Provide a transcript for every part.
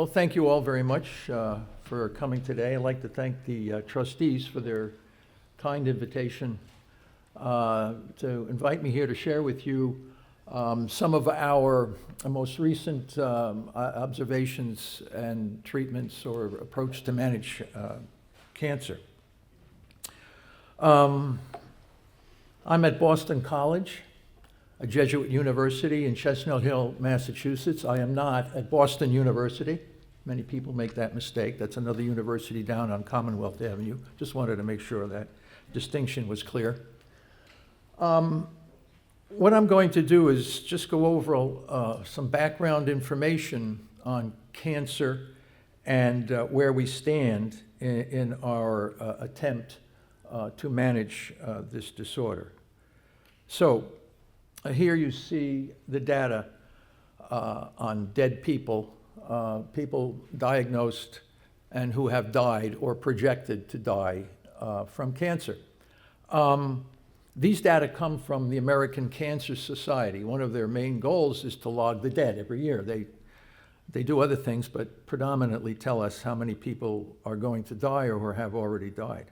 Well, thank you all very much for coming today. I'd like to thank the trustees for their kind invitation to invite me here to share with you some of our most recent observations and treatments or approach to manage cancer. I'm at Boston College, a Jesuit university in Chestnut Hill, Massachusetts. I am not at Boston University. Many people make that mistake. That's another university down on Commonwealth Avenue. Just wanted to make sure that distinction was clear. What I'm going to do is just go over some background information on cancer and where we stand in our attempt to manage this disorder. So here you see the data on dead people, people diagnosed and who have died or projected to die from cancer. These data come from the American Cancer Society. One of their main goals is to log the dead every year. They do other things, but predominantly tell us how many people are going to die or have already died.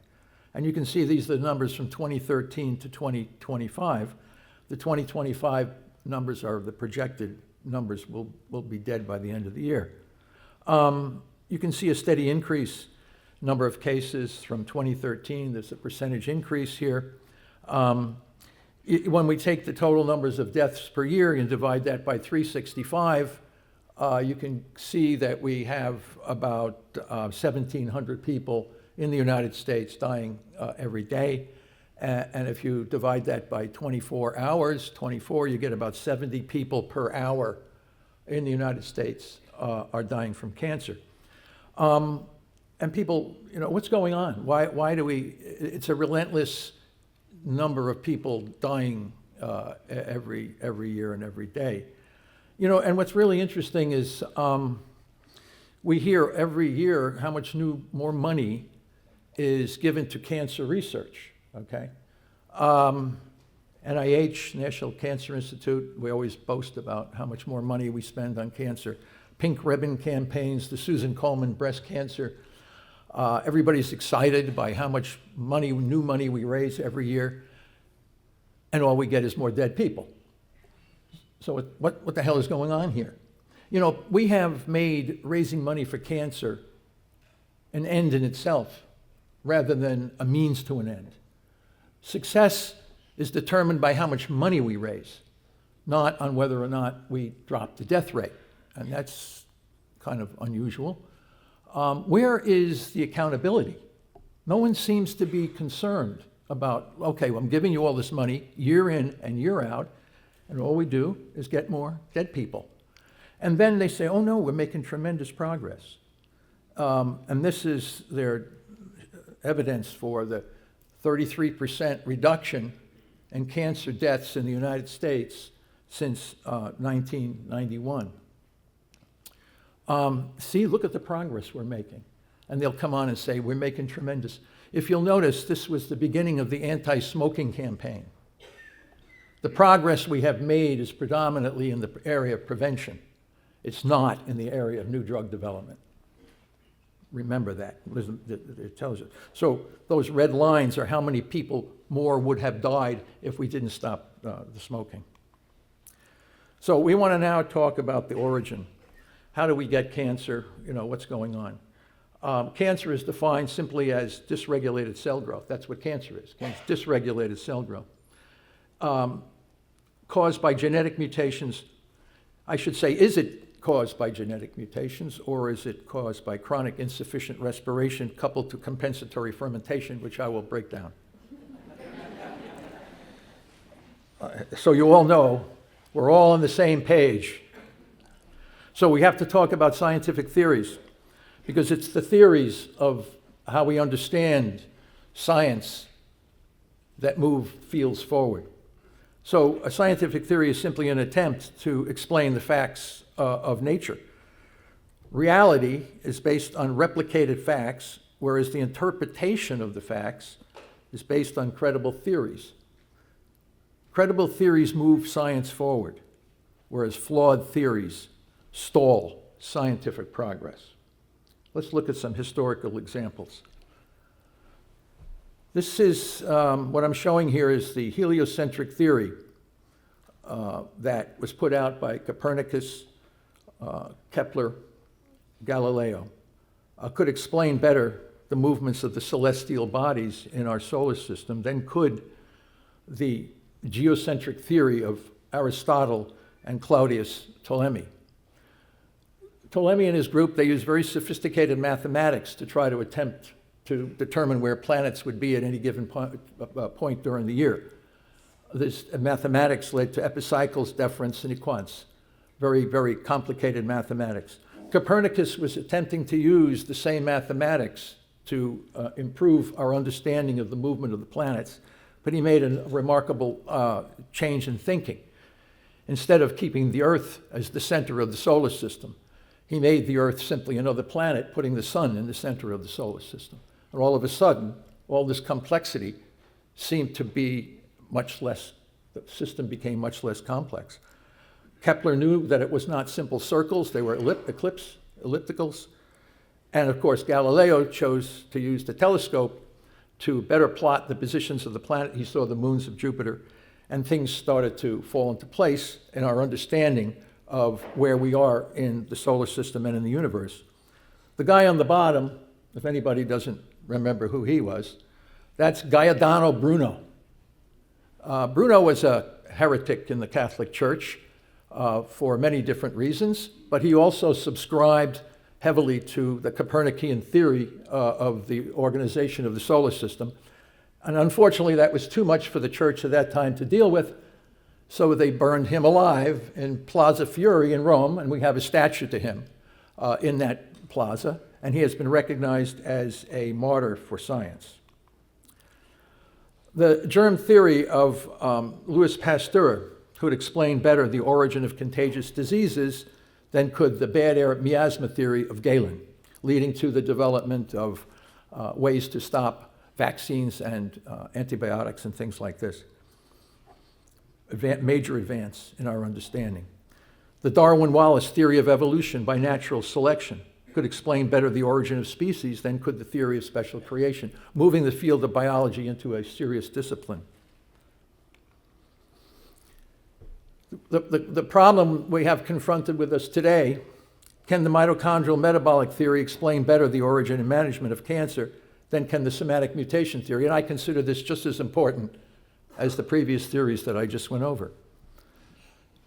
And you can see these are the numbers from 2013 to 2025. The 2025 numbers are the projected numbers will be dead by the end of the year. You can see a steady increase number of cases from 2013. There's a percentage increase here. When we take the total numbers of deaths per year and divide that by 365, you can see that we have about 1,700 people in the United States dying every day. And if you divide that by 24 hours, you get about 70 people per hour in the United States are dying from cancer. And people, what's going on? Why do we, it's a relentless number of people dying every year and every day. And what's really interesting is we hear every year how much more money is given to cancer research, okay? NIH, National Cancer Institute, we always boast about how much more money we spend on cancer. Pink ribbon campaigns, the Susan Komen breast cancer. Everybody's excited by how much new money we raise every year, and all we get is more dead people. So what the hell is going on here? We have made raising money for cancer an end in itself rather than a means to an end. Success is determined by how much money we raise, not on whether or not we drop the death rate, and that's kind of unusual. Where is the accountability? No one seems to be concerned about, okay, well, I'm giving you all this money year in and year out, and all we do is get more dead people. And then they say, oh no, we're making tremendous progress. And this is their evidence for the 33% reduction in cancer deaths in the United States since 1991. See, look at the progress we're making. And they'll come on and say, we're making tremendous. If you'll notice, this was the beginning of the anti-smoking campaign. The progress we have made is predominantly in the area of prevention. It's not in the area of new drug development. Remember that. It tells you. So those red lines are how many people more would have died if we didn't stop the smoking. So we want to now talk about the origin. How do we get cancer? What's going on? Cancer is defined simply as dysregulated cell growth. That's what cancer is. Dysregulated cell growth. Caused by genetic mutations. I should say, is it caused by genetic mutations, or is it caused by chronic insufficient respiration coupled to compensatory fermentation, which I will break down? So you all know we're all on the same page. So we have to talk about scientific theories, because it's the theories of how we understand science that move fields forward. So a scientific theory is simply an attempt to explain the facts of nature. Reality is based on replicated facts, whereas the interpretation of the facts is based on credible theories. Credible theories move science forward, whereas flawed theories stall scientific progress. Let's look at some historical examples. This is, what I'm showing here is the heliocentric theory that was put out by Copernicus, Kepler, Galileo. Could explain better the movements of the celestial bodies in our solar system than could the geocentric theory of Aristotle and Claudius Ptolemy. Ptolemy and his group, they used very sophisticated mathematics to try to attempt to determine where planets would be at any given point during the year. This mathematics led to epicycles, deference, and equants. Very, very complicated mathematics. Copernicus was attempting to use the same mathematics to improve our understanding of the movement of the planets, but he made a remarkable change in thinking. Instead of keeping the Earth as the center of the solar system, he made the Earth simply another planet, putting the sun in the center of the solar system. And all of a sudden, all this complexity seemed to be much less, the system became much less complex. Kepler knew that it was not simple circles, they were ellipticals. And of course, Galileo chose to use the telescope to better plot the positions of the planet. He saw the moons of Jupiter, and things started to fall into place in our understanding of where we are in the solar system and in the universe. The guy on the bottom, if anybody doesn't remember who he was, that's Giordano Bruno. Bruno was a heretic in the Catholic Church for many different reasons, but he also subscribed heavily to the Copernican theory of the organization of the solar system. And unfortunately, that was too much for the church at that time to deal with, so they burned him alive in Plaza Fiori in Rome, and we have a statue to him in that plaza, and he has been recognized as a martyr for science. The germ theory of Louis Pasteur could explain better the origin of contagious diseases than could the bad air miasma theory of Galen, leading to the development of ways to stop vaccines and antibiotics and things like this. Major advance in our understanding. The Darwin-Wallace theory of evolution by natural selection could explain better the origin of species than could the theory of special creation, moving the field of biology into a serious discipline. The problem we have confronted with us today, can the mitochondrial metabolic theory explain better the origin and management of cancer than can the somatic mutation theory? And I consider this just as important as the previous theories that I just went over.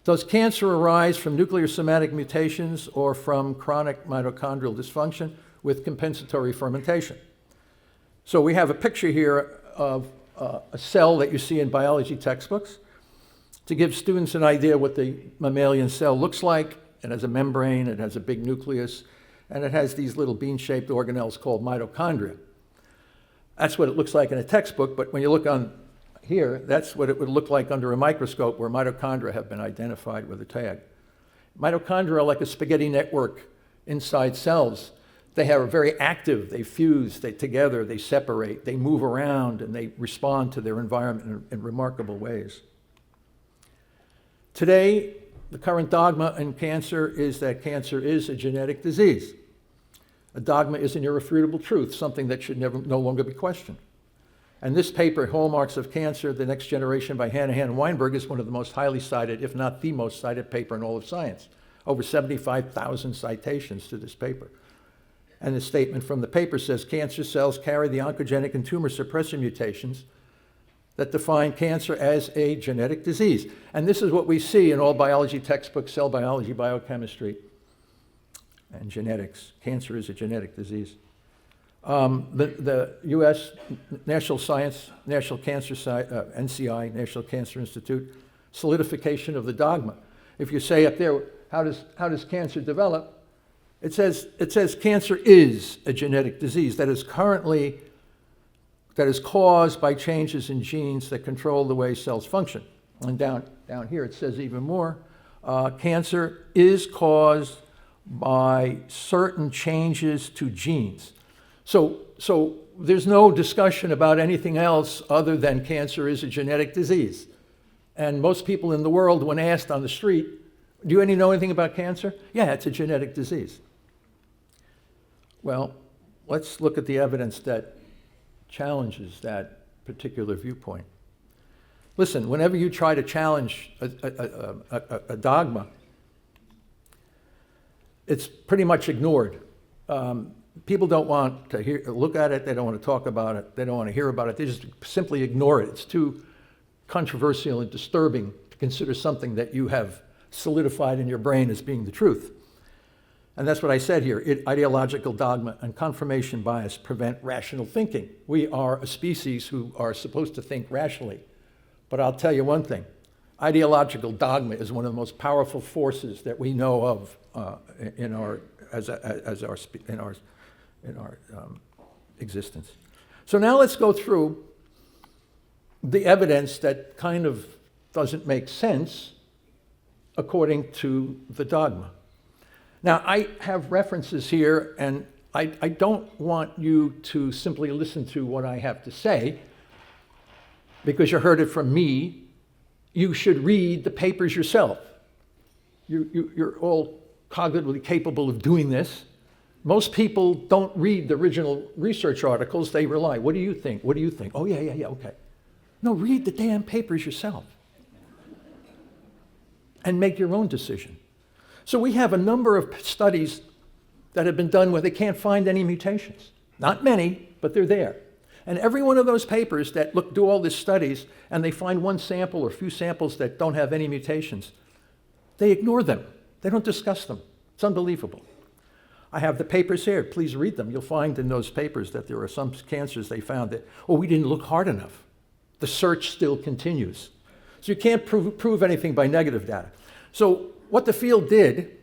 Does cancer arise from nuclear somatic mutations or from chronic mitochondrial dysfunction with compensatory fermentation? So we have a picture here of a cell that you see in biology textbooks to give students an idea what the mammalian cell looks like. It has a membrane, it has a big nucleus, and it has these little bean-shaped organelles called mitochondria. That's what it looks like in a textbook, but when you look on here, that's what it would look like under a microscope where mitochondria have been identified with a tag. Mitochondria are like a spaghetti network inside cells. They are very active, they fuse, they together, they separate, they move around, and they respond to their environment in remarkable ways. Today, the current dogma in cancer is that cancer is a genetic disease. A dogma is an irrefutable truth, something that should no longer be questioned. And this paper, Hallmarks of Cancer, The Next Generation by Hanahan and Weinberg, is one of the most highly cited, if not the most cited paper in all of science. Over 75,000 citations to this paper. And the statement from the paper says, cancer cells carry the oncogenic and tumor suppressor mutations that define cancer as a genetic disease. And this is what we see in all biology textbooks, cell biology, biochemistry, and genetics. Cancer is a genetic disease. The U.S. National Cancer NCI, National Cancer Institute, solidification of the dogma. If you say up there, how does cancer develop? It says cancer is a genetic disease that is caused by changes in genes that control the way cells function. And down here it says even more, cancer is caused by certain changes to genes. So there's no discussion about anything else other than cancer is a genetic disease. And most people in the world, when asked on the street, Do you know anything about cancer? Yeah, it's a genetic disease. Well, let's look at the evidence that challenges that particular viewpoint. Listen, whenever you try to challenge a dogma, it's pretty much ignored. People don't want to look at it, they don't want to talk about it, they don't want to hear about it, they just simply ignore it. It's too controversial and disturbing to consider something that you have solidified in your brain as being the truth. And that's what I said here. Ideological dogma and confirmation bias prevent rational thinking. We are a species who are supposed to think rationally. But I'll tell you one thing. Ideological dogma is one of the most powerful forces that we know of in our existence. So now let's go through the evidence that kind of doesn't make sense according to the dogma. Now, I have references here, and I don't want you to simply listen to what I have to say because you heard it from me. You should read the papers yourself. You're all cognitively capable of doing this. Most people don't read the original research articles. They rely, what do you think? What do you think? Oh, yeah, okay. No, read the damn papers yourself and make your own decision. So we have a number of studies that have been done where they can't find any mutations. Not many, but they're there. And every one of those papers that do all these studies and they find one sample or a few samples that don't have any mutations, they ignore them. They don't discuss them. It's unbelievable. I have the papers here. Please read them. You'll find in those papers that there are some cancers they found that, we didn't look hard enough. The search still continues. So you can't prove anything by negative data. So what the field did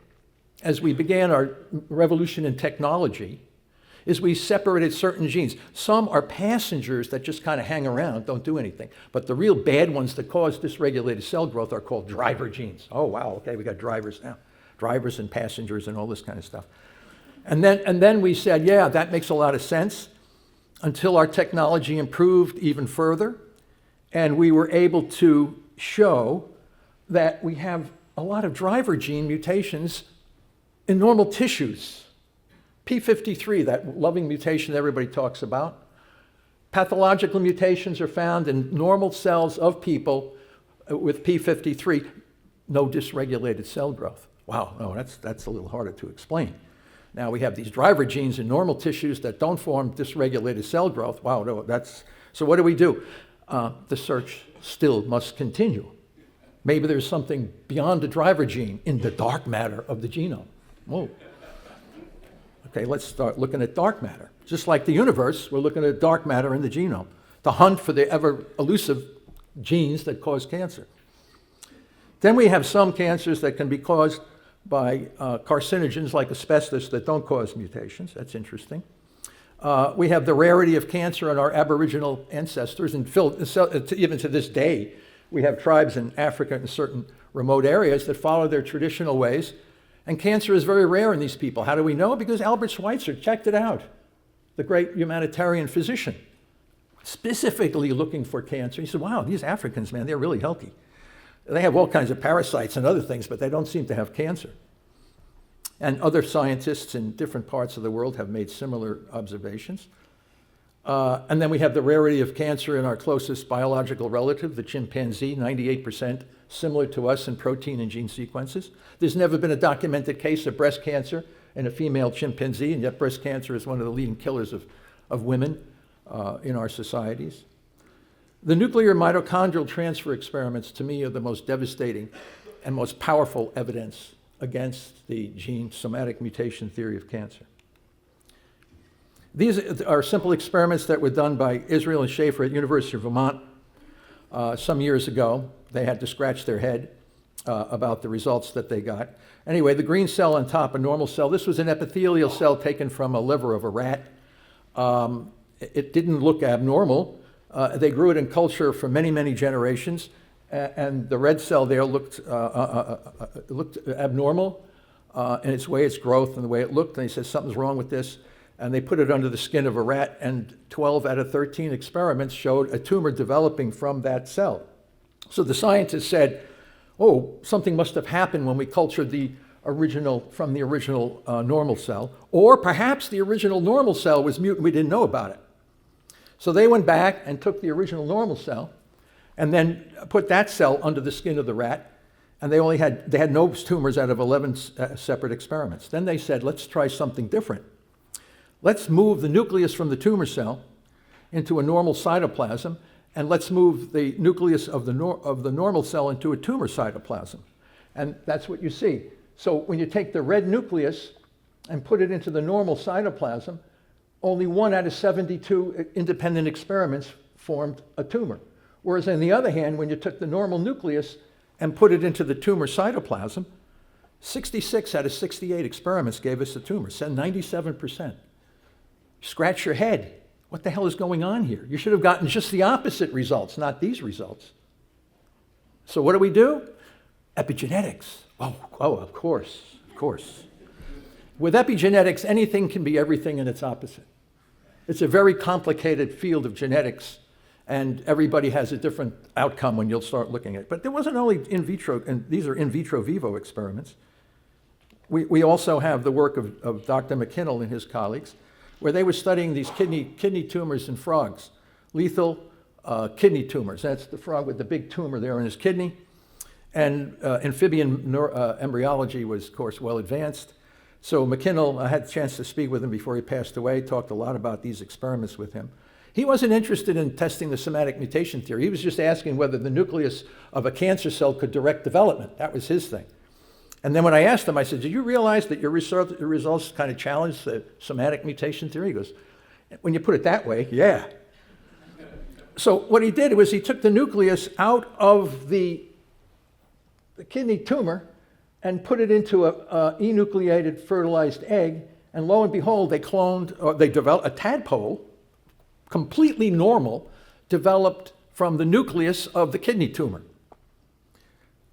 as we began our revolution in technology is we separated certain genes. Some are passengers that just kind of hang around, don't do anything. But the real bad ones that cause dysregulated cell growth are called driver genes. Oh, wow, okay, we got drivers now. Drivers and passengers and all this kind of stuff. And then we said, yeah, that makes a lot of sense, until our technology improved even further. And we were able to show that we have a lot of driver gene mutations in normal tissues. P53, that loving mutation that everybody talks about. Pathological mutations are found in normal cells of people with P53, no dysregulated cell growth. Wow, no, that's a little harder to explain. Now we have these driver genes in normal tissues that don't form dysregulated cell growth. Wow, no, so what do? The search still must continue. Maybe there's something beyond the driver gene in the dark matter of the genome. Whoa. Okay, let's start looking at dark matter. Just like the universe, we're looking at dark matter in the genome to hunt for the ever elusive genes that cause cancer. Then we have some cancers that can be caused by carcinogens like asbestos that don't cause mutations. That's interesting. We have the rarity of cancer in our Aboriginal ancestors, and even to this day, we have tribes in Africa and certain remote areas that follow their traditional ways, and cancer is very rare in these people. How do we know? Because Albert Schweitzer checked it out, the great humanitarian physician, specifically looking for cancer. He said, wow, these Africans, man, they're really healthy. They have all kinds of parasites and other things, but they don't seem to have cancer. And other scientists in different parts of the world have made similar observations. And then we have the rarity of cancer in our closest biological relative, the chimpanzee, 98% similar to us in protein and gene sequences. There's never been a documented case of breast cancer in a female chimpanzee, and yet breast cancer is one of the leading killers of women in our societies. The nuclear mitochondrial transfer experiments, to me, are the most devastating and most powerful evidence against the gene somatic mutation theory of cancer. These are simple experiments that were done by Israel and Seyfried at University of Vermont some years ago. They had to scratch their head about the results that they got. Anyway, the green cell on top, a normal cell, this was an epithelial cell taken from a liver of a rat. It didn't look abnormal. They grew it in culture for many, many generations, and the red cell there looked abnormal in its way, its growth, and the way it looked. And they said, something's wrong with this. And they put it under the skin of a rat, and 12 out of 13 experiments showed a tumor developing from that cell. So the scientists said, oh, something must have happened when we cultured from the original normal cell, or perhaps the original normal cell was mutant, we didn't know about it. So they went back and took the original normal cell and then put that cell under the skin of the rat, and they had no tumors out of 11 separate experiments. Then they said, let's try something different. Let's move the nucleus from the tumor cell into a normal cytoplasm, and let's move the nucleus of the normal cell into a tumor cytoplasm. And that's what you see. So when you take the red nucleus and put it into the normal cytoplasm, only 1 out of 72 independent experiments formed a tumor. Whereas on the other hand, when you took the normal nucleus and put it into the tumor cytoplasm, 66 out of 68 experiments gave us a tumor, so 97%. Scratch your head. What the hell is going on here? You should have gotten just the opposite results, not these results. So what do? Epigenetics. Oh, of course. With epigenetics, anything can be everything and its opposite. It's a very complicated field of genetics, and everybody has a different outcome when you'll start looking at it. But there wasn't only in vitro, and these are in vitro vivo experiments. We also have the work of Dr. McKinnell and his colleagues, where they were studying these kidney tumors in frogs, lethal kidney tumors. That's the frog with the big tumor there in his kidney. And amphibian embryology was, of course, well advanced. So McKinnell, I had a chance to speak with him before he passed away, talked a lot about these experiments with him. He wasn't interested in testing the somatic mutation theory. He was just asking whether the nucleus of a cancer cell could direct development. That was his thing. And then when I asked him, I said, did you realize that your results kind of challenge the somatic mutation theory? He goes, when you put it that way, yeah. So what he did was he took the nucleus out of the kidney tumor and put it into a enucleated fertilized egg, and lo and behold, they developed a tadpole, completely normal, developed from the nucleus of the kidney tumor.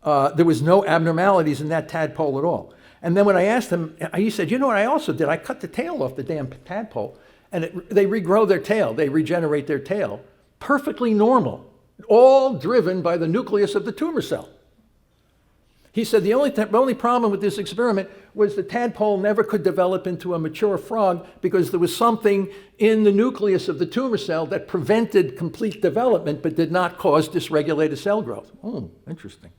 There was no abnormalities in that tadpole at all. And then when I asked him, he said, you know what I also did? I cut the tail off the damn tadpole, and they regrow their tail. They regenerate their tail. Perfectly normal, all driven by the nucleus of the tumor cell. He said the only problem with this experiment was the tadpole never could develop into a mature frog because there was something in the nucleus of the tumor cell that prevented complete development but did not cause dysregulated cell growth. Oh, interesting.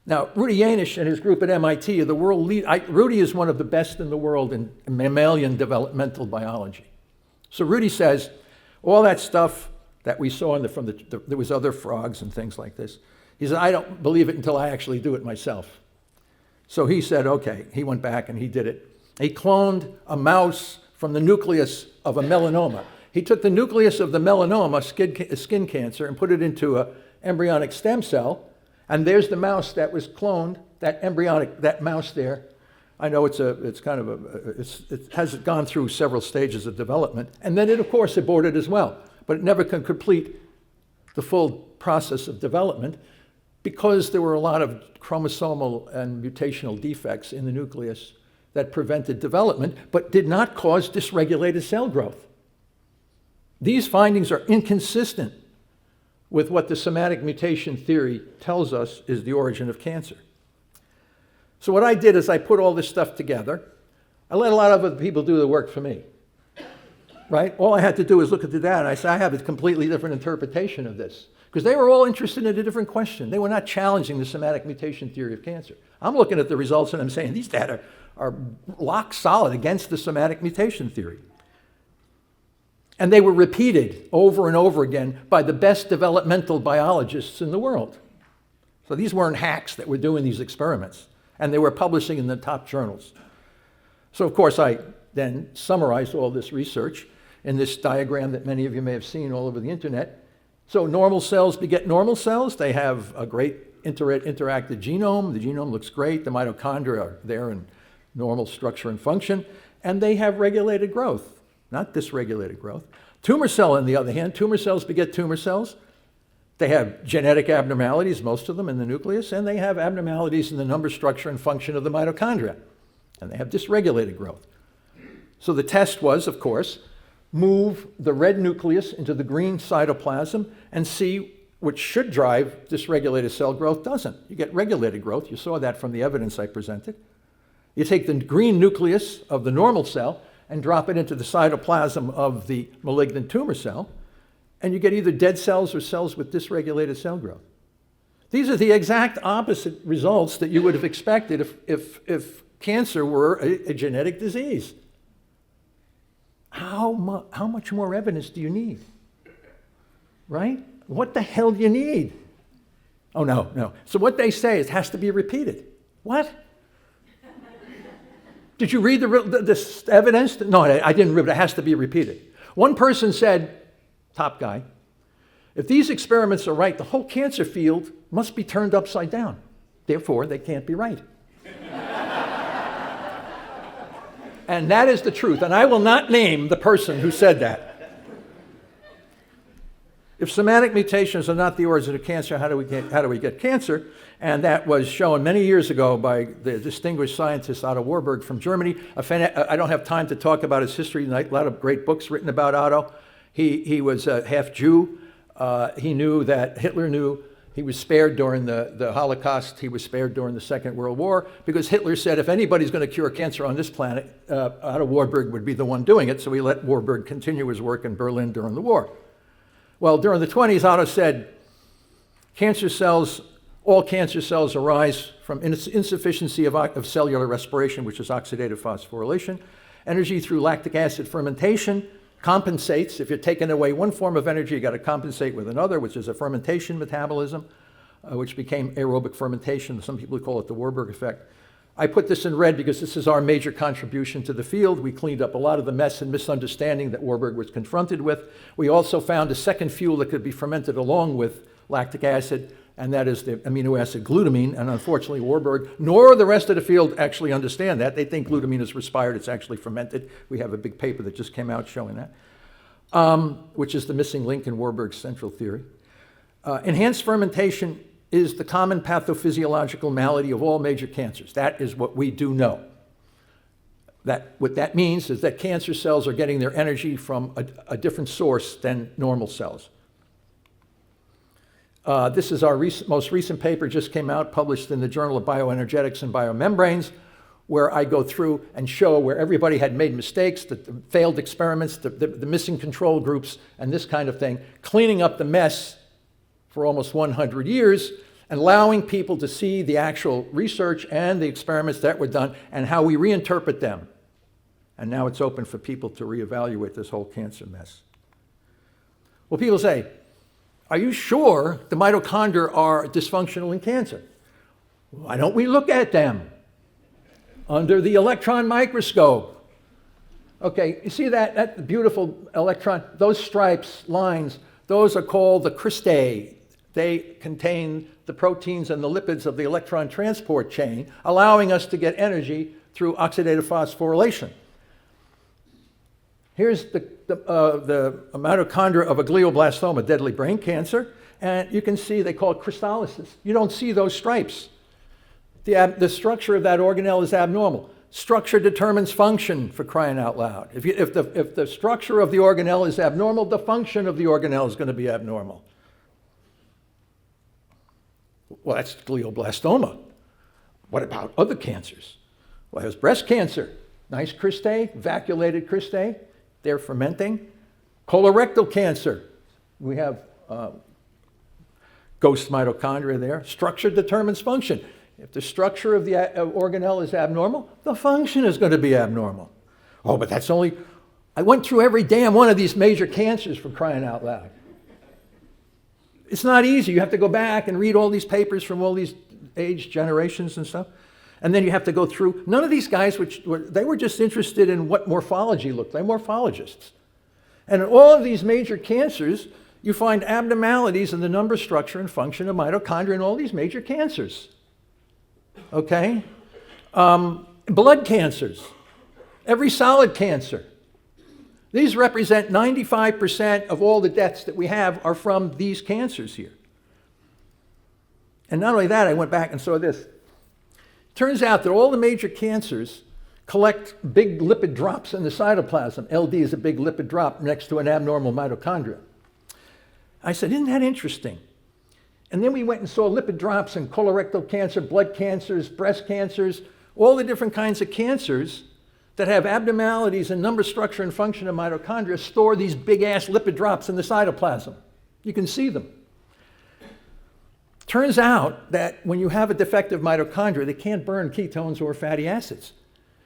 Now, Rudy Yanish and his group at MIT are the world lead. Rudy is one of the best in the world in mammalian developmental biology. So Rudy says, all that stuff that we saw there was other frogs and things like this. He said, I don't believe it until I actually do it myself. So he said, okay. He went back and he did it. He cloned a mouse from the nucleus of a melanoma. He took the nucleus of the melanoma, skin cancer, and put it into an embryonic stem cell. And there's the mouse that was cloned, that mouse there. I know it has gone through several stages of development. And then it, of course, aborted as well. But it never could complete the full process of development because there were a lot of chromosomal and mutational defects in the nucleus that prevented development, but did not cause dysregulated cell growth. These findings are inconsistent with what the somatic mutation theory tells us is the origin of cancer. So what I did is I put all this stuff together. I let a lot of other people do the work for me, right? All I had to do was look at the data, and I said, I have a completely different interpretation of this. Because they were all interested in a different question. They were not challenging the somatic mutation theory of cancer. I'm looking at the results and I'm saying these data are lock solid against the somatic mutation theory. And they were repeated over and over again by the best developmental biologists in the world. So these weren't hacks that were doing these experiments, and they were publishing in the top journals. So of course I then summarized all this research in this diagram that many of you may have seen all over the internet. So normal cells beget normal cells. They have a great interactive genome. The genome looks great. The mitochondria are there in normal structure and function. And they have regulated growth, not dysregulated growth. Tumor cell, on the other hand, tumor cells beget tumor cells. They have genetic abnormalities, most of them in the nucleus, and they have abnormalities in the number, structure, and function of the mitochondria. And they have dysregulated growth. So the test was, of course, move the red nucleus into the green cytoplasm and see which should drive dysregulated cell growth, doesn't. You get regulated growth. You saw that from the evidence I presented. You take the green nucleus of the normal cell and drop it into the cytoplasm of the malignant tumor cell, and you get either dead cells or cells with dysregulated cell growth. These are the exact opposite results that you would have expected if cancer were a genetic disease. How much more evidence do you need? Right? What the hell do you need? Oh, no. So what they say is it has to be repeated. What? Did you read this evidence? No, I didn't read it. It has to be repeated. One person said, top guy, if these experiments are right, the whole cancer field must be turned upside down. Therefore, they can't be right. And that is the truth. And I will not name the person who said that. If somatic mutations are not the origin of cancer, how do we get cancer? And that was shown many years ago by the distinguished scientist Otto Warburg from Germany. I don't have time to talk about his history. A lot of great books written about Otto. He was half Jew. He knew that Hitler knew. He was spared during the Holocaust. He was spared during the Second World War because Hitler said if anybody's going to cure cancer on this planet, Otto Warburg would be the one doing it. So he let Warburg continue his work in Berlin during the war. Well, during the 20s, Otto said, all cancer cells arise from insufficiency of cellular respiration, which is oxidative phosphorylation. Energy through lactic acid fermentation compensates. If you're taking away one form of energy, you got to compensate with another, which is a fermentation metabolism, which became aerobic fermentation. Some people call it the Warburg effect. I put this in red because this is our major contribution to the field. We cleaned up a lot of the mess and misunderstanding that Warburg was confronted with. We also found a second fuel that could be fermented along with lactic acid, and that is the amino acid glutamine. And unfortunately, Warburg nor the rest of the field actually understand that. They think glutamine is respired. It's actually fermented. We have a big paper that just came out showing that, which is the missing link in Warburg's central theory. Enhanced fermentation is the common pathophysiological malady of all major cancers. That is what we do know. What that means is that cancer cells are getting their energy from a different source than normal cells. This is our most recent paper, just came out, published in the Journal of Bioenergetics and Biomembranes, where I go through and show where everybody had made mistakes, the failed experiments, the missing control groups, and this kind of thing, cleaning up the mess for almost 100 years, and allowing people to see the actual research and the experiments that were done and how we reinterpret them. And now it's open for people to reevaluate this whole cancer mess. Well, people say, are you sure the mitochondria are dysfunctional in cancer? Why don't we look at them under the electron microscope? Okay, you see that beautiful electron, those stripes, lines, those are called the cristae. They contain the proteins and the lipids of the electron transport chain, allowing us to get energy through oxidative phosphorylation. Here's the mitochondria of a glioblastoma, deadly brain cancer, and you can see they call it crystallysis. You don't see those stripes. The structure of that organelle is abnormal. Structure determines function, for crying out loud. If the structure of the organelle is abnormal, the function of the organelle is going to be abnormal. Well, that's glioblastoma. What about other cancers? Well, there's breast cancer. Nice cristae, vacuolated cristae. They're fermenting. Colorectal cancer. We have ghost mitochondria there. Structure determines function. If the structure of the organelle is abnormal, the function is going to be abnormal. Oh, but that's only... I went through every damn one of these major cancers, for crying out loud. It's not easy. You have to go back and read all these papers from all these age generations and stuff. And then you have to go through. None of these guys, they were just interested in what morphology looked like. They're morphologists. And in all of these major cancers, you find abnormalities in the number, structure, and function of mitochondria in all these major cancers. Okay? Blood cancers. Every solid cancer. These represent 95% of all the deaths that we have are from these cancers here. And not only that, I went back and saw this. Turns out that all the major cancers collect big lipid drops in the cytoplasm. LD is a big lipid drop next to an abnormal mitochondria. I said, isn't that interesting? And then we went and saw lipid drops in colorectal cancer, blood cancers, breast cancers, all the different kinds of cancers that have abnormalities in number, structure, and function of mitochondria store these big-ass lipid drops in the cytoplasm. You can see them. Turns out that when you have a defective mitochondria, they can't burn ketones or fatty acids.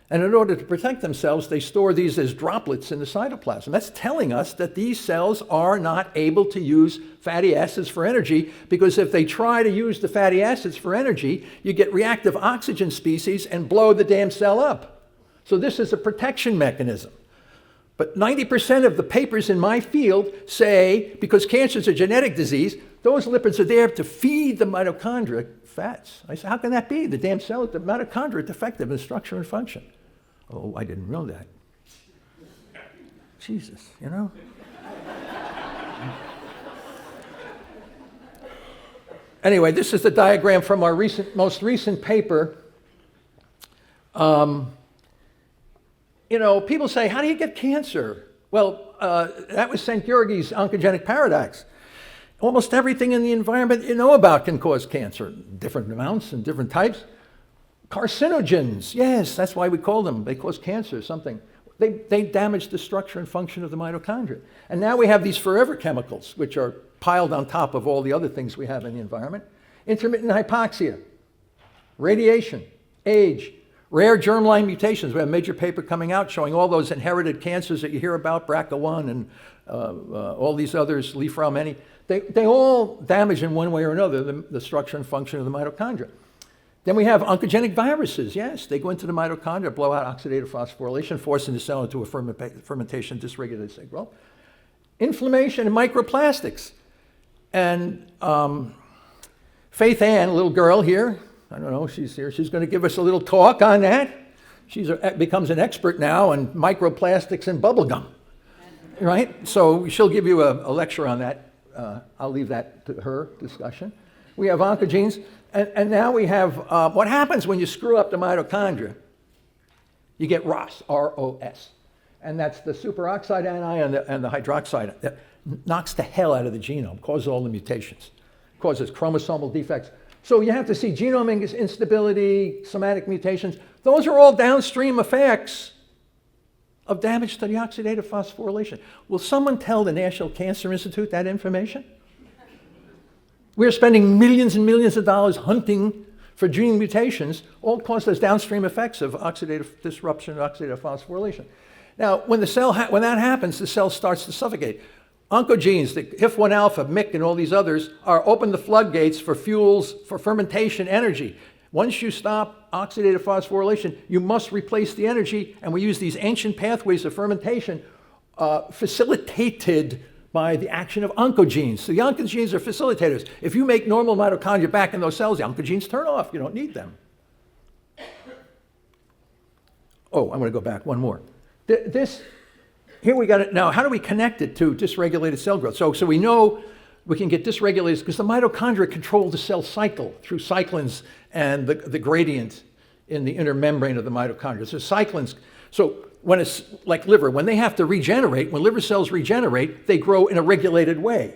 And in order to protect themselves, they store these as droplets in the cytoplasm. That's telling us that these cells are not able to use fatty acids for energy, because if they try to use the fatty acids for energy, you get reactive oxygen species and blow the damn cell up. So this is a protection mechanism. But 90% of the papers in my field say, because cancer is a genetic disease, those lipids are there to feed the mitochondria fats. I said, how can that be? The damn cell, the mitochondria are defective in structure and function. Oh, I didn't know that. Jesus, you know? Anyway, this is the diagram from our most recent paper. You know, people say, how do you get cancer? Well, that was St. George's oncogenic paradox. Almost everything in the environment you know about can cause cancer, different amounts and different types. Carcinogens, yes, that's why we call them. They cause cancer, something. They damage the structure and function of the mitochondria. And now we have these forever chemicals, which are piled on top of all the other things we have in the environment. Intermittent hypoxia, radiation, age, rare germline mutations. We have a major paper coming out showing all those inherited cancers that you hear about, BRCA1 and all these others, Li-Frau-Many. They all damage in one way or another the structure and function of the mitochondria. Then we have oncogenic viruses. Yes, they go into the mitochondria, blow out oxidative phosphorylation, forcing the cell into a fermentation, dysregulated state growth. Inflammation and microplastics. And Faith Ann, a little girl here, I don't know, she's here. She's going to give us a little talk on that. She becomes an expert now on microplastics and bubblegum, right? So she'll give you a lecture on that. I'll leave that to her discussion. We have oncogenes, and now we have what happens when you screw up the mitochondria. You get ROS, R-O-S, and that's the superoxide anion and the hydroxide. That knocks the hell out of the genome, causes all the mutations, causes chromosomal defects. So you have to see genome instability, somatic mutations. Those are all downstream effects of damage to the oxidative phosphorylation. Will someone tell the National Cancer Institute that information? We're spending millions and millions of dollars hunting for gene mutations, all caused as downstream effects of oxidative disruption, oxidative phosphorylation. Now, when that happens, the cell starts to suffocate. Oncogenes, the HIF1 alpha, MYC, and all these others open the floodgates for fuels, for fermentation energy. Once you stop oxidative phosphorylation, you must replace the energy, and we use these ancient pathways of fermentation facilitated by the action of oncogenes. So the oncogenes are facilitators. If you make normal mitochondria back in those cells, the oncogenes turn off. You don't need them. Oh, I'm going to go back one more. Here we got it. Now, how do we connect it to dysregulated cell growth? So we know we can get dysregulated because the mitochondria control the cell cycle through cyclins and the gradient in the inner membrane of the mitochondria. So cyclins, so when it's like liver, when they have to regenerate, when liver cells regenerate, they grow in a regulated way,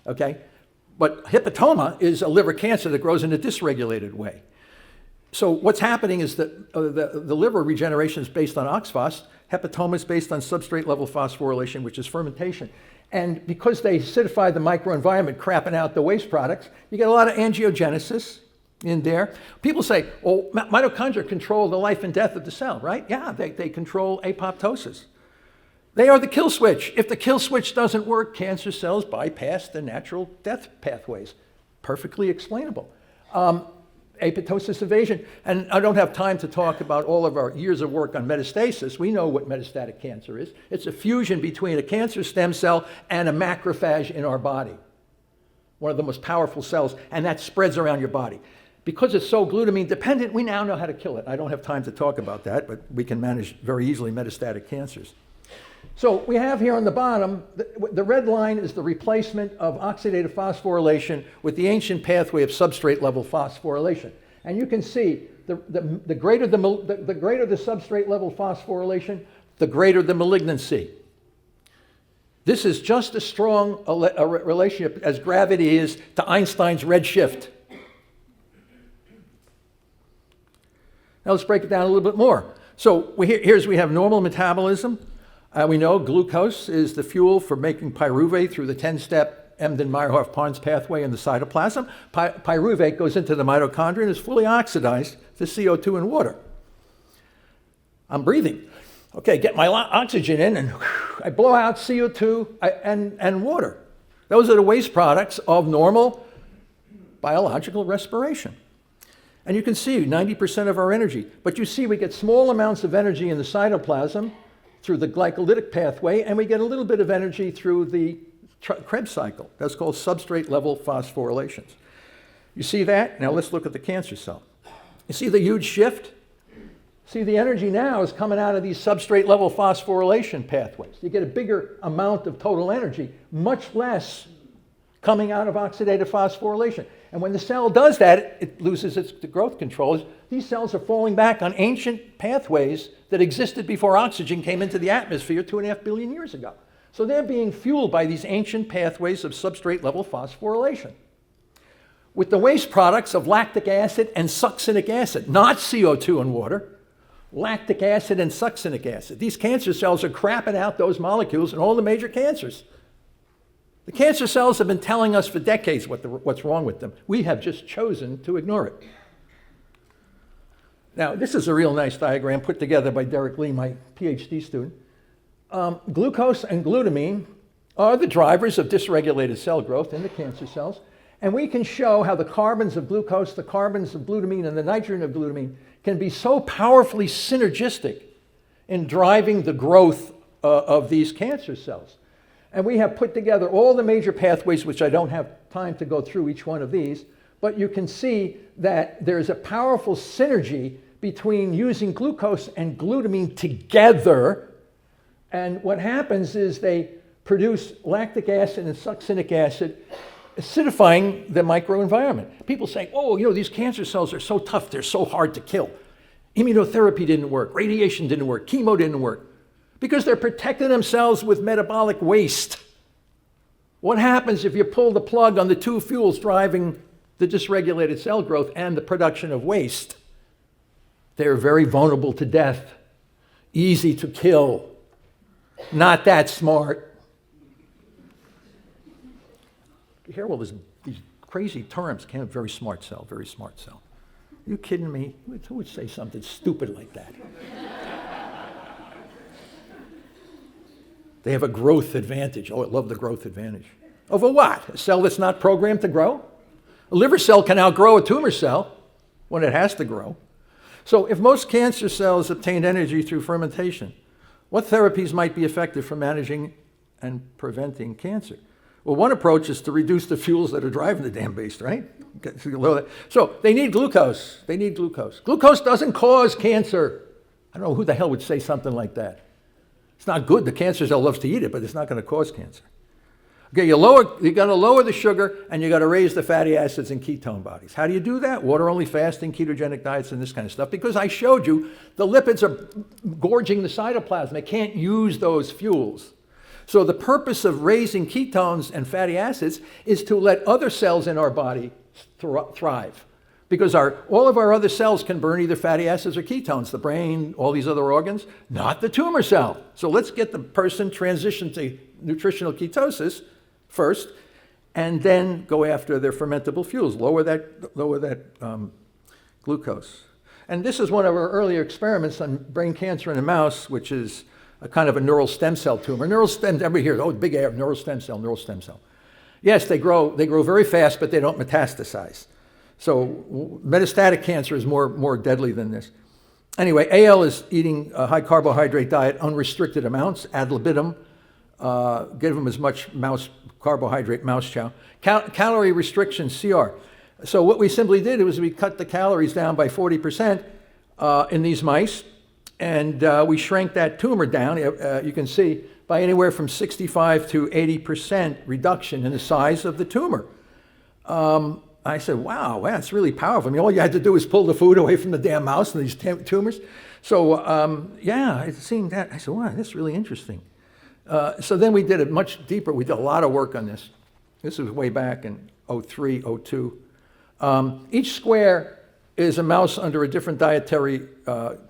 okay? But hepatoma is a liver cancer that grows in a dysregulated way. So what's happening is that the liver regeneration is based on OXPHOS. Hepatoma is based on substrate level phosphorylation, which is fermentation. And because they acidify the microenvironment, crapping out the waste products, you get a lot of angiogenesis in there. People say, oh, mitochondria control the life and death of the cell, right? Yeah, they control apoptosis. They are the kill switch. If the kill switch doesn't work, cancer cells bypass the natural death pathways. Perfectly explainable. Apoptosis evasion, and I don't have time to talk about all of our years of work on metastasis. We know what metastatic cancer is. It's a fusion between a cancer stem cell and a macrophage in our body, one of the most powerful cells, and that spreads around your body. Because it's so glutamine dependent, we now know how to kill it. I don't have time to talk about that, but we can manage very easily metastatic cancers. So we have here on the bottom, the red line is the replacement of oxidative phosphorylation with the ancient pathway of substrate level phosphorylation. And you can see the greater the substrate level phosphorylation, the greater the malignancy. This is just as strong a relationship as gravity is to Einstein's redshift. Now let's break it down a little bit more. So we have normal metabolism. We know glucose is the fuel for making pyruvate through the 10-step Embden-Meyerhoff-Parnes pathway in the cytoplasm. Pyruvate goes into the mitochondria and is fully oxidized to CO2 and water. I'm breathing. Okay, get my oxygen in, and I blow out CO2 and water. Those are the waste products of normal biological respiration. And you can see 90% of our energy. But you see we get small amounts of energy in the cytoplasm through the glycolytic pathway, and we get a little bit of energy through the Krebs cycle. That's called substrate level phosphorylations. You see that? Now let's look at the cancer cell. You see the huge shift? See, the energy now is coming out of these substrate level phosphorylation pathways. You get a bigger amount of total energy, much less coming out of oxidative phosphorylation. And when the cell does that, it loses its growth control. These cells are falling back on ancient pathways that existed before oxygen came into the atmosphere 2.5 billion years ago. So they're being fueled by these ancient pathways of substrate level phosphorylation. With the waste products of lactic acid and succinic acid, not CO2 and water, lactic acid and succinic acid. These cancer cells are crapping out those molecules in all the major cancers. The cancer cells have been telling us for decades what's wrong with them. We have just chosen to ignore it. Now, this is a real nice diagram put together by Derek Lee, my PhD student. Glucose and glutamine are the drivers of dysregulated cell growth in the cancer cells. And we can show how the carbons of glucose, the carbons of glutamine, and the nitrogen of glutamine can be so powerfully synergistic in driving the growth of these cancer cells. And we have put together all the major pathways, which I don't have time to go through each one of these, but you can see that there's a powerful synergy between using glucose and glutamine together. And what happens is they produce lactic acid and succinic acid, acidifying the microenvironment. People say, oh, you know, these cancer cells are so tough, they're so hard to kill. Immunotherapy didn't work, radiation didn't work, chemo didn't work, because they're protecting themselves with metabolic waste. What happens if you pull the plug on the two fuels driving the dysregulated cell growth and the production of waste? They're very vulnerable to death, easy to kill, not that smart. You hear all these crazy terms. Can't have very smart cell, very smart cell. Are you kidding me? Who would say something stupid like that? They have a growth advantage. Oh, I love the growth advantage. Over what? A cell that's not programmed to grow? A liver cell can outgrow a tumor cell when it has to grow. So if most cancer cells obtained energy through fermentation, what therapies might be effective for managing and preventing cancer? Well, one approach is to reduce the fuels that are driving the damn beast, right? So they need glucose. They need glucose. Glucose doesn't cause cancer. I don't know who the hell would say something like that. It's not good. The cancer cell loves to eat it, but it's not going to cause cancer. Okay, you got to lower the sugar, and you got to raise the fatty acids and ketone bodies. How do you do that? Water-only fasting, ketogenic diets, and this kind of stuff. Because I showed you the lipids are gorging the cytoplasm. They can't use those fuels. So the purpose of raising ketones and fatty acids is to let other cells in our body thrive. Because all of our other cells can burn either fatty acids or ketones, the brain, all these other organs, not the tumor cell. So let's get the person transitioned to nutritional ketosis first, and then go after their fermentable fuels, lower that glucose. And this is one of our earlier experiments on brain cancer in a mouse, which is a kind of a neural stem cell tumor. Neural stem, everybody hears, oh, big air, neural stem cell, neural stem cell. Yes, they grow very fast, but they don't metastasize. So metastatic cancer is more deadly than this. Anyway, AL is eating a high carbohydrate diet, unrestricted amounts, ad libitum. Give them as much carbohydrate mouse chow. Calorie restriction, CR. So what we simply did was we cut the calories down by 40% in these mice, and we shrank that tumor down, you can see, by anywhere from 65 to 80% reduction in the size of the tumor. I said, wow, that's really powerful. I mean, all you had to do was pull the food away from the damn mouse and these tumors. So, yeah, it seemed that. I said, wow, that's really interesting. So then we did it much deeper. We did a lot of work on this. This was way back in 03, 02. Each square is a mouse under a different dietary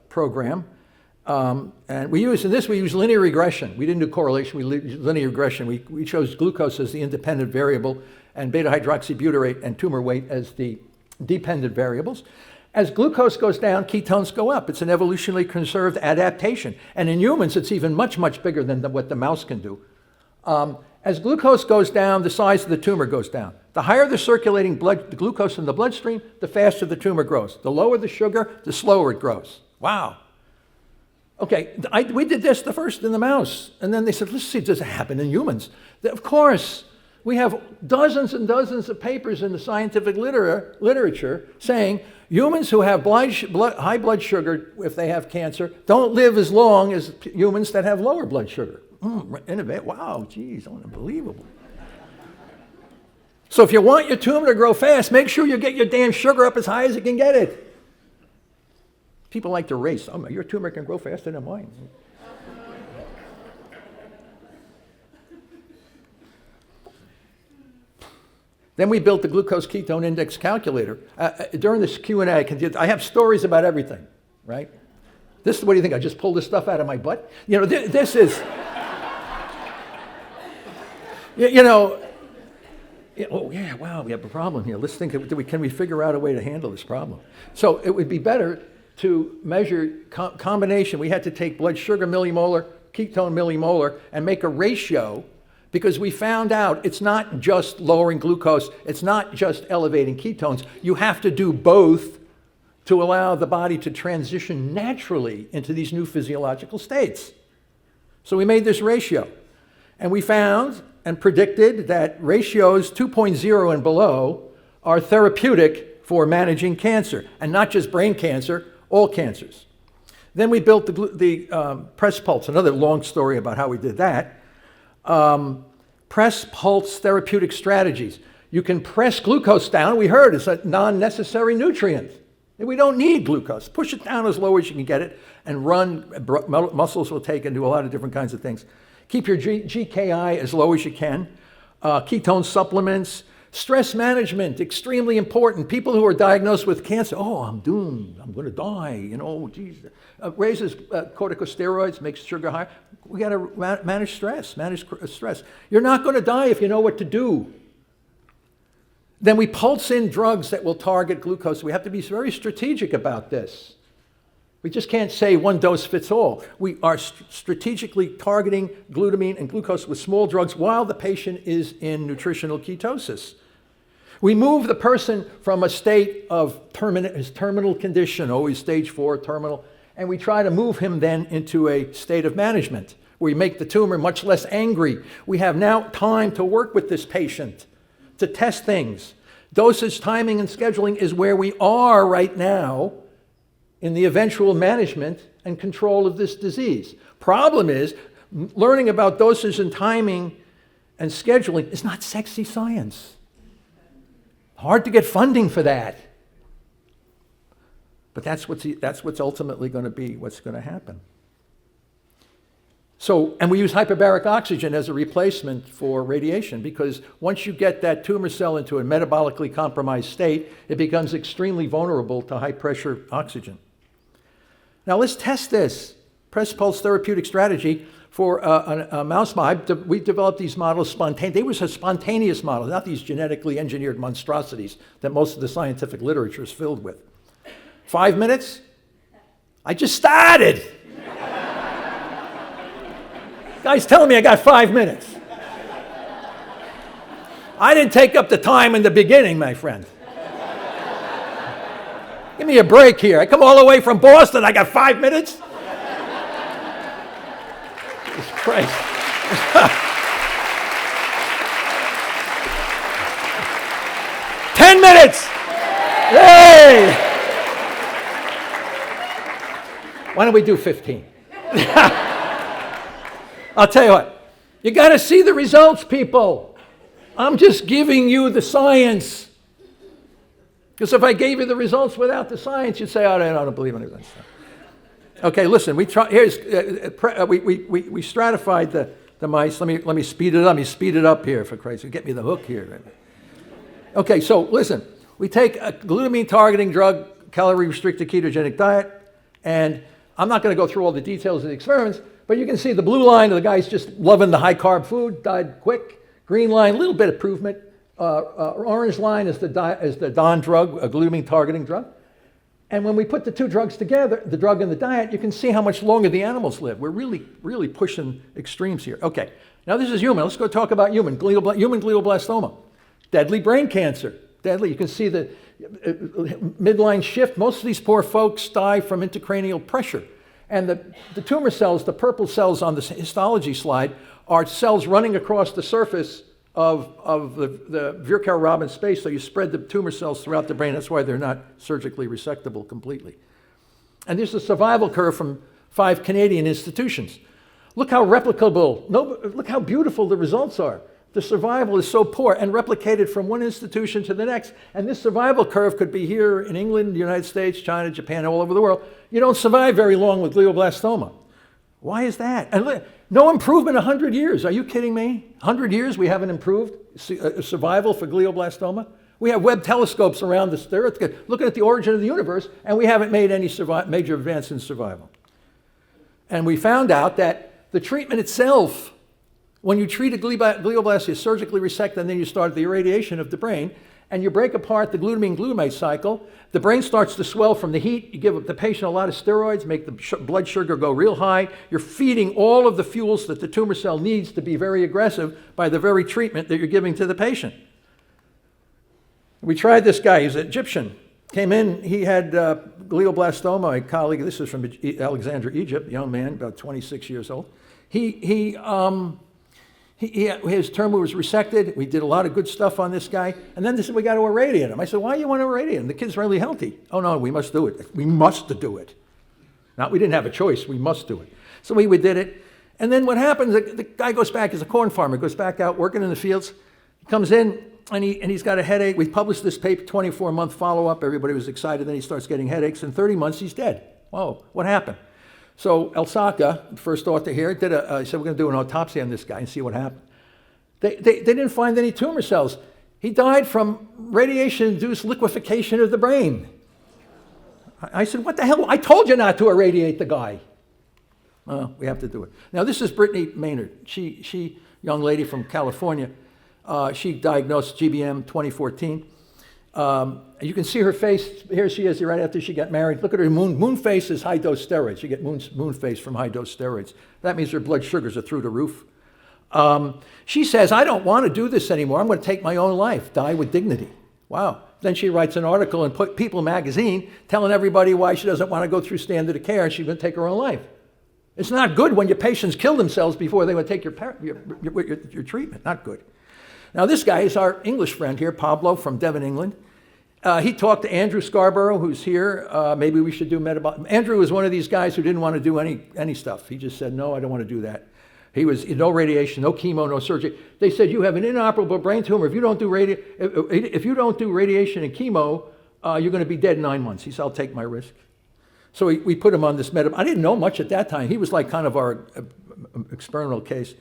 program. And we use linear regression. We didn't do correlation, we used linear regression. We chose glucose as the independent variable and beta-hydroxybutyrate and tumor weight as the dependent variables. As glucose goes down, ketones go up. It's an evolutionarily conserved adaptation. And in humans, it's even much, much bigger than what the mouse can do. As glucose goes down, the size of the tumor goes down. The higher the circulating the glucose in the bloodstream, the faster the tumor grows. The lower the sugar, the slower it grows. Wow. Okay, we did this the first in the mouse. And then they said, let's see, does it happen in humans? Of course. We have dozens and dozens of papers in the scientific literature saying humans who have high blood sugar, if they have cancer, don't live as long as humans that have lower blood sugar. Innovate. Wow, geez, unbelievable. So if you want your tumor to grow fast, make sure you get your damn sugar up as high as you can get it. People like to race. Oh, your tumor can grow faster than mine. Then we built the glucose ketone index calculator. During this Q&A, I have stories about everything, right? What do you think? I just pulled this stuff out of my butt? You know, this is, oh yeah, wow, we have a problem here. Let's think, can we figure out a way to handle this problem? So it would be better to measure combination. We had to take blood sugar millimolar, ketone millimolar, and make a ratio, because we found out it's not just lowering glucose, it's not just elevating ketones. You have to do both to allow the body to transition naturally into these new physiological states. So we made this ratio. And we found and predicted that ratios 2.0 and below are therapeutic for managing cancer, and not just brain cancer, all cancers. Then we built the press pulse, another long story about how we did that. Press pulse therapeutic strategies. You can press glucose down. We heard it's a non-necessary nutrient. We don't need glucose. Push it down as low as you can get it and run. Muscles will take and do a lot of different kinds of things. Keep your GKI as low as you can. Ketone supplements. Stress management, extremely important. People who are diagnosed with cancer, oh, I'm doomed, I'm going to die, geez. Raises corticosteroids, makes sugar high. We got to manage stress, You're not going to die if you know what to do. Then we pulse in drugs that will target glucose. We have to be very strategic about this. We just can't say one dose fits all. We are strategically targeting glutamine and glucose with small drugs while the patient is in nutritional ketosis. We move the person from a state of his terminal condition, always stage 4 terminal, and we try to move him then into a state of management where we make the tumor much less angry. We have now time to work with this patient, to test things. Dosage, timing, and scheduling is where we are right now in the eventual management and control of this disease. Problem is, learning about dosage and timing and scheduling is not sexy science. Hard to get funding for that. But that's what's ultimately going to be what's going to happen. So, and we use hyperbaric oxygen as a replacement for radiation, because once you get that tumor cell into a metabolically compromised state, it becomes extremely vulnerable to high pressure oxygen. Now let's test this press pulse therapeutic strategy for a mouse model. We developed these models spontaneously. They were a spontaneous model, not these genetically engineered monstrosities that most of the scientific literature is filled with. 5 minutes? I just started. Guy's telling me I got 5 minutes. I didn't take up the time in the beginning, my friend. Give me a break here. I come all the way from Boston. I got 5 minutes? Jesus Christ. Minutes. Hey! Why don't we do 15? I'll tell you what. You got to see the results, people. I'm just giving you the science. Because if I gave you the results without the science, you'd say, oh, I don't believe any of that stuff. Okay, listen, we stratified the mice. Let me speed it up. Let me speed it up here, for Christ's sake. Get me the hook here. Okay, so listen. We take a glutamine targeting drug, calorie-restricted ketogenic diet, and I'm not going to go through all the details of the experiments, but you can see the blue line of the guy's just loving the high-carb food, died quick. Green line, a little bit of improvement. Orange line is the DON drug, a glutamine targeting drug. And when we put the two drugs together, the drug and the diet, you can see how much longer the animals live. We're really, really pushing extremes here. Okay, now this is human. Let's go talk about human glioblastoma. Deadly brain cancer. Deadly. You can see the midline shift. Most of these poor folks die from intracranial pressure. And the tumor cells, the purple cells on the histology slide, are cells running across the surface of the Virchow-Robin space, so you spread the tumor cells throughout the brain. That's why they're not surgically resectable completely. And this is a survival curve from 5 Canadian institutions. Look how replicable, look how beautiful the results are. The survival is so poor and replicated from one institution to the next. And this survival curve could be here in England, the United States, China, Japan, all over the world. You don't survive very long with glioblastoma. Why is that? And look, no improvement 100 years. Are you kidding me? 100 years we haven't improved survival for glioblastoma? We have Webb telescopes around the Earth looking at the origin of the universe, and we haven't made any major advance in survival. And we found out that the treatment itself, when you treat a glioblast, you surgically resect, and then you start the irradiation of the brain, and you break apart the glutamine-glutamate cycle, the brain starts to swell from the heat. You give the patient a lot of steroids, make the blood sugar go real high. You're feeding all of the fuels that the tumor cell needs to be very aggressive by the very treatment that you're giving to the patient. We tried this guy. He's an Egyptian. Came in, he had glioblastoma. My colleague, this is from Alexandria, Egypt, young man, about 26 years old. His tumor was resected. We did a lot of good stuff on this guy. And then they said, we got to irradiate him. I said, why do you want to irradiate him? The kid's really healthy. Oh, no, we must do it. We must do it. Not, we didn't have a choice. We must do it. So we did it. And then what happens, the guy goes back, he's a corn farmer, goes back out working in the fields. He comes in, and he's got a headache. We published this paper, 24-month follow-up. Everybody was excited. Then he starts getting headaches. In 30 months, he's dead. Whoa, what happened? So El Saka, first author here, he said, we're going to do an autopsy on this guy and see what happened. They didn't find any tumor cells. He died from radiation-induced liquefaction of the brain. I said, what the hell? I told you not to irradiate the guy. We have to do it. Now, this is Brittany Maynard. She young lady from California. She diagnosed GBM 2014. You can see her face. Here she is right after she got married. Look at her moon face is high-dose steroids. You get moon face from high-dose steroids. That means her blood sugars are through the roof. She says, I don't want to do this anymore. I'm going to take my own life, die with dignity. Wow. Then she writes an article in People magazine telling everybody why she doesn't want to go through standard of care and she's going to take her own life. It's not good when your patients kill themselves before they would take your treatment. Not good. Now, this guy is our English friend here, Pablo from Devon, England. He talked to Andrew Scarborough, who's here. Maybe we should do metabolic. Andrew was one of these guys who didn't want to do any stuff. He just said, no, I don't want to do that. He was no radiation, no chemo, no surgery. They said, you have an inoperable brain tumor. If you don't do radiation and chemo, you're going to be dead in 9 months. He said, I'll take my risk. So we put him on this I didn't know much at that time. He was like kind of our experimental case.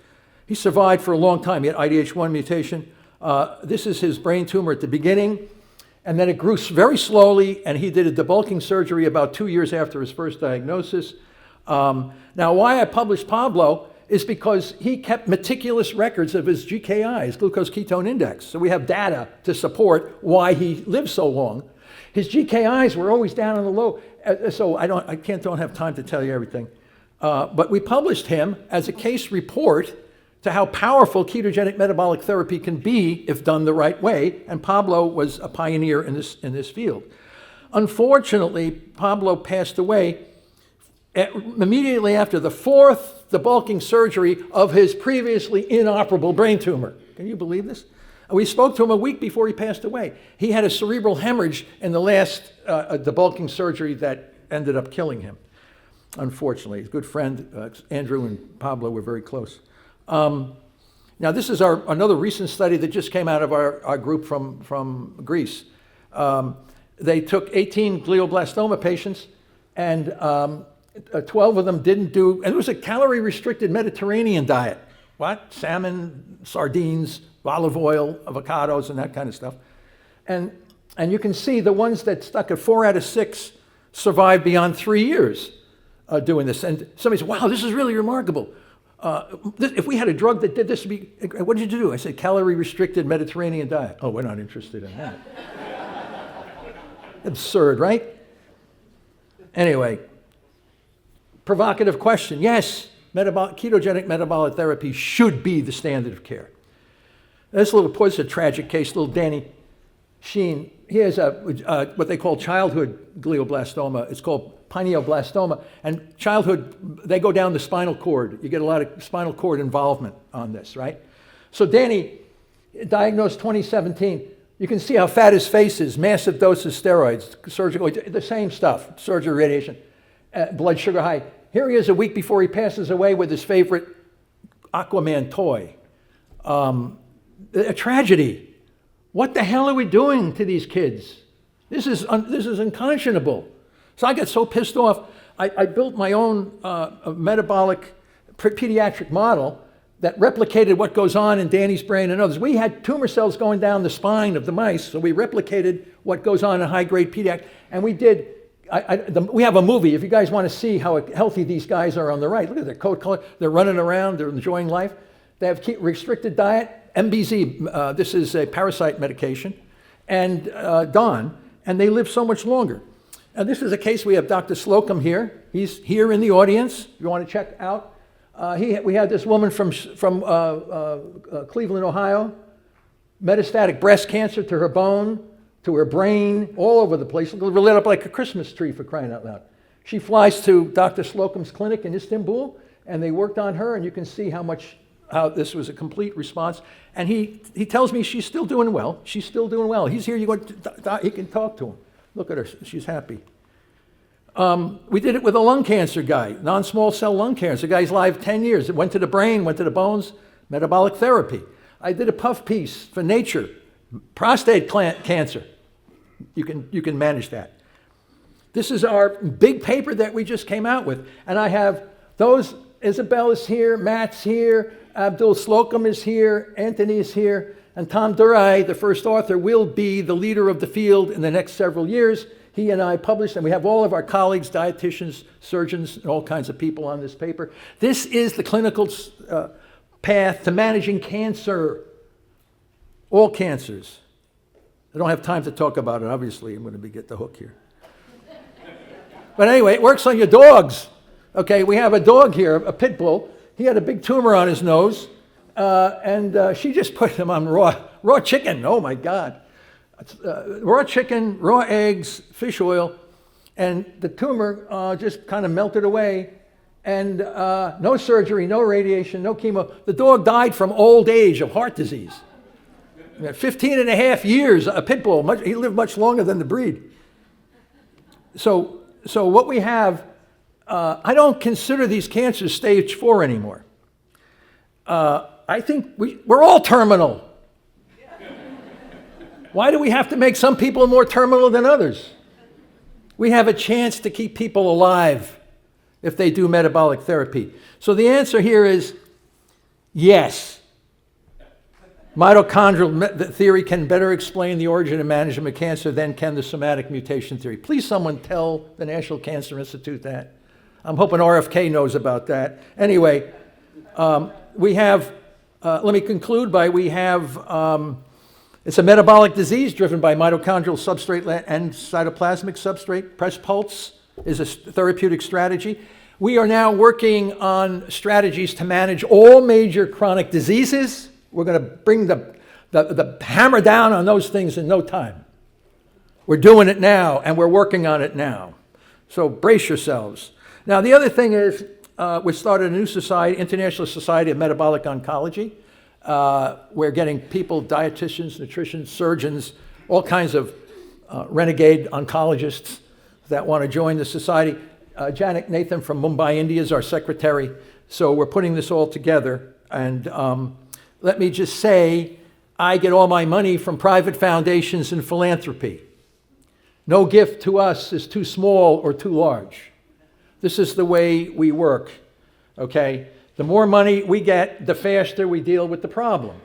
He survived for a long time. He had IDH1 mutation. This is his brain tumor at the beginning. And then it grew very slowly, and he did a debulking surgery about 2 years after his first diagnosis. Now, why I published Pablo is because he kept meticulous records of his GKI, his glucose ketone index. So we have data to support why he lived so long. His GKIs were always down on the low. So I don't have time to tell you everything. But we published him as a case report to how powerful ketogenic metabolic therapy can be if done the right way, and Pablo was a pioneer in this field. Unfortunately, Pablo passed away immediately after the fourth debulking surgery of his previously inoperable brain tumor. Can you believe this? We spoke to him a week before he passed away. He had a cerebral hemorrhage in the last debulking surgery that ended up killing him, unfortunately. His good friend, Andrew and Pablo, were very close. Now, this is another recent study that just came out of our group from Greece. They took 18 glioblastoma patients, and 12 of them didn't do, and it was a calorie-restricted Mediterranean diet. what? Salmon, sardines, olive oil, avocados, and that kind of stuff. And you can see the ones that stuck at 4 out of 6 survived beyond 3 years doing this. And somebody said, wow, this is really remarkable. If we had a drug that did this, what did you do? I said, calorie-restricted Mediterranean diet. Oh, we're not interested in that. Absurd, right? Anyway, provocative question. Yes, ketogenic metabolic therapy should be the standard of care. This is a tragic case, little Danny Sheen. He has what they call childhood glioblastoma. It's called pineoblastoma. And childhood, they go down the spinal cord. You get a lot of spinal cord involvement on this, right? So Danny, diagnosed 2017. You can see how fat his face is, massive dose of steroids, surgical, the same stuff, surgery, radiation, blood sugar high. Here he is a week before he passes away with his favorite Aquaman toy. A tragedy. What the hell are we doing to these kids? This is unconscionable. So I got so pissed off, I built my own metabolic pediatric model that replicated what goes on in Danny's brain and others. We had tumor cells going down the spine of the mice, so we replicated what goes on in high-grade pediatric, and we did, we have a movie, if you guys want to see how healthy these guys are on the right. Look at their coat color, they're running around, they're enjoying life. They have restricted diet, MBZ, this is a parasite medication, and Don, and they live so much longer. And this is a case, we have Dr. Slocum here. He's here in the audience, if you want to check out. We had this woman from Cleveland, Ohio, metastatic breast cancer to her bone, to her brain, all over the place, lit up like a Christmas tree, for crying out loud. She flies to Dr. Slocum's clinic in Istanbul, and they worked on her, and you can see how this was a complete response. And he tells me she's still doing well. She's still doing well. He's here, he can talk to him. Look at her, she's happy. We did it with a lung cancer guy, non-small cell lung cancer. The guy's alive 10 years. It went to the brain, went to the bones, metabolic therapy. I did a puff piece for Nature, prostate cancer. You can manage that. This is our big paper that we just came out with. And I have those, Isabel is here, Matt's here, Abdul Slocum is here, Anthony is here, and Tom Durai, the first author, will be the leader of the field in the next several years. He and I published, and we have all of our colleagues, dietitians, surgeons, and all kinds of people on this paper. This is the clinical path to managing cancer, all cancers. I don't have time to talk about it, obviously. I'm going to get the hook here. But anyway, it works on your dogs. Okay, we have a dog here, a pit bull. He had a big tumor on his nose, and she just put him on raw chicken. Oh, my God. Raw chicken, raw eggs, fish oil, and the tumor just kind of melted away, and no surgery, no radiation, no chemo. The dog died from old age of heart disease. 15 and a half years, a pit bull. He lived much longer than the breed. So what we have, I don't consider these cancers stage 4 anymore. I think we're all terminal. Why do we have to make some people more terminal than others? We have a chance to keep people alive if they do metabolic therapy. So the answer here is yes. Mitochondrial theory can better explain the origin and management of cancer than can the somatic mutation theory. Please someone tell the National Cancer Institute that. I'm hoping RFK knows about that. Anyway, we have, let me conclude by it's a metabolic disease driven by mitochondrial substrate and cytoplasmic substrate. Press pulse is a therapeutic strategy. We are now working on strategies to manage all major chronic diseases. We're going to bring the hammer down on those things in no time. We're doing it now, and we're working on it now. So brace yourselves. Now, the other thing is we started a new society, International Society of Metabolic Oncology. We're getting people, dietitians, nutritionists, surgeons, all kinds of renegade oncologists that want to join the society. Janet Nathan from Mumbai, India is our secretary. So we're putting this all together. And let me just say, I get all my money from private foundations and philanthropy. No gift to us is too small or too large. This is the way we work, okay? The more money we get, the faster we deal with the problem.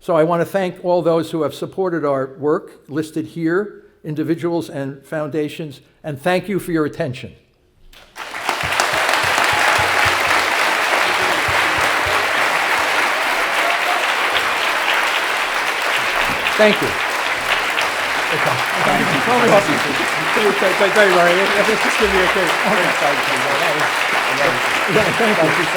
So I want to thank all those who have supported our work listed here, individuals and foundations, and thank you for your attention. Thank you. Thank you.